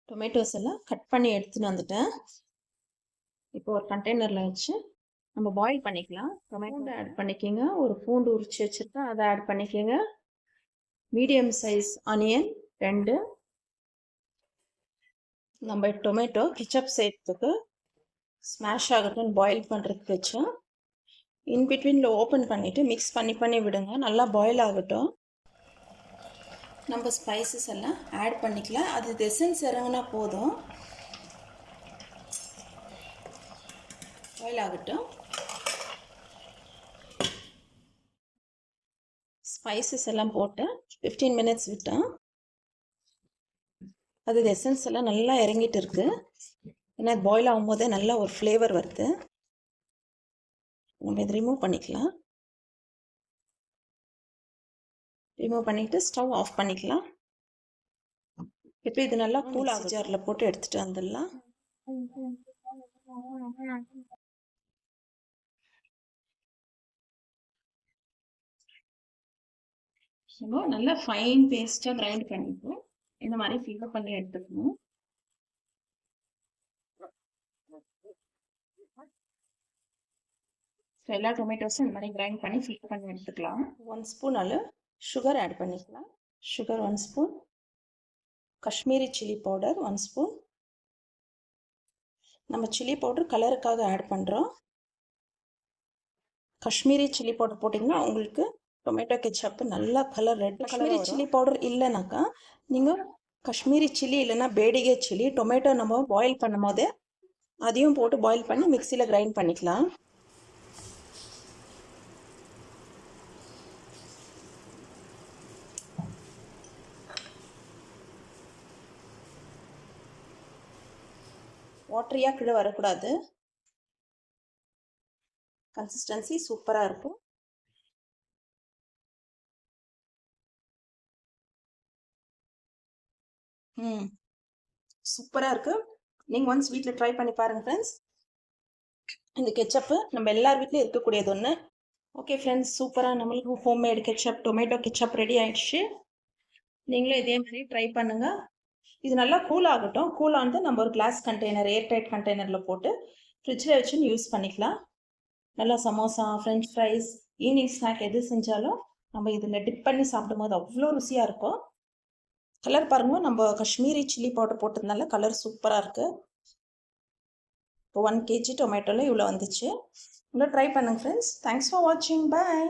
Tomatoes எல்லாம் cut பண்ணி எடுத்துன்னு வந்துட்டேன். இப்போ ஒரு கண்டெய்னரில் வச்சு நம்ம பாயில் பண்ணிக்கலாம். டொமேட்டோ ஆட் பண்ணிக்கோங்க. ஒரு பூண்டு உரிச்சு வச்சுருக்கேன், அதை ஆட் பண்ணிக்கோங்க. Medium size onion 2. நம்ம டொமேட்டோ கெச்சப் சேர்த்துக்கு ஸ்மாஷ் ஆகட்டும் பாயில் பண்ணுறதுக்கு வச்சோம். இன்பிட்வீனில் ஓப்பன் பண்ணிவிட்டு மிக்ஸ் பண்ணி விடுங்க. நல்லா பாயில் ஆகட்டும். நம்ம ஸ்பைசஸ் எல்லாம் ஆட் பண்ணிக்கலாம். அது எசன்ஸ் இறங்கினா போதும். பாயில் ஆகட்டும். ஸ்பைசஸ் எல்லாம் போட்டு 15 மினிட்ஸ் விட்டோம். அது எசன்ஸ் எல்லாம் நல்லா இறங்கிட்டு இருக்கு. ஏன்னா பாயில் ஆகும்போதே நல்லா ஒரு ஃப்ளேவர் வருது. நம்ம இதை ரிமூவ் பண்ணிக்கலாம். ரிமூவ் பண்ணிவிட்டு ஸ்டவ் ஆஃப் பண்ணிக்கலாம். இப்போ இது நல்லா கூல் ஆகும். ஜாரில் போட்டு எடுத்துகிட்டு வந்துடலாம். நல்லா ஃபைன் பேஸ்ட்டாக கிரைண்ட் பண்ணிப்போம். இந்த மாதிரி ஃபில்டர் பண்ணி எடுத்துக்கணும். எல்லா டொமேட்டோஸும் இந்த மாதிரி கிரைண்ட் பண்ணி ஃபில்டர் பண்ணி எடுத்துக்கலாம். 1 ஸ்பூன் அளவு சுகர் ஆட் பண்ணிக்கலாம். Sugar 1 spoon. Kashmiri chilli powder 1 spoon. நம்ம சில்லி பவுடர் கலருக்காக ஆட் பண்ணுறோம். காஷ்மீரி சில்லி பவுடர் போட்டிங்கன்னா உங்களுக்கு டொமேட்டோ கெச்சப்பு நல்லா colour red Kashmiri chilli powder இல்லைனாக்கா நீங்கள் காஷ்மீரி சில்லி இல்லைன்னா பேடிகை சில்லி டொமேட்டோ நம்ம பாயில் பண்ணும் போதே அதையும் போட்டு பாயில் பண்ணி மிக்சியில் கிரைண்ட் பண்ணிக்கலாம். வாட்டரியாக கீழே வரக்கூடாது. கன்சிஸ்டன்சி சூப்பராக இருக்கும். சூப்பராக இருக்குது. நீங்கள் ஒன்ஸ் வீட்டில் ட்ரை பண்ணி பாருங்கள் ஃப்ரெண்ட்ஸ். இந்த கெச்சப்பு நம்ம எல்லார் வீட்லேயும் இருக்கக்கூடியது ஒன்று. ஓகே ஃப்ரெண்ட்ஸ், சூப்பராக நம்மளுக்கு homemade ketchup tomato ketchup ready ஆகிடுச்சு. நீங்களும் இதே மாதிரி ட்ரை பண்ணுங்கள். இது நல்லா கூல் ஆகட்டும். கூல் ஆனது நம்ம ஒரு கிளாஸ் கண்டெய்னர் ஏர்டைட் கண்டெய்னரில் போட்டு ஃப்ரிட்ஜில் வச்சு யூஸ் பண்ணிக்கலாம். நல்லா samosa, French fries, evening snack எது செஞ்சாலும் நம்ம இதில் டிப் பண்ணி சாப்பிடும் போது அவ்வளோ ருசியாக இருக்கும். கலர் பாருங்கள், நம்ம காஷ்மீரி சில்லி பவுடர் போட்டதுனால கலர் சூப்பராக இருக்குது. இப்போ 1 kg டொமேட்டோவில் இவ்வளோ வந்துச்சு. இவ்வளோ ட்ரை பண்ணுங்கள் ஃப்ரெண்ட்ஸ். தேங்க்ஸ் ஃபார் வாட்சிங். பாய்.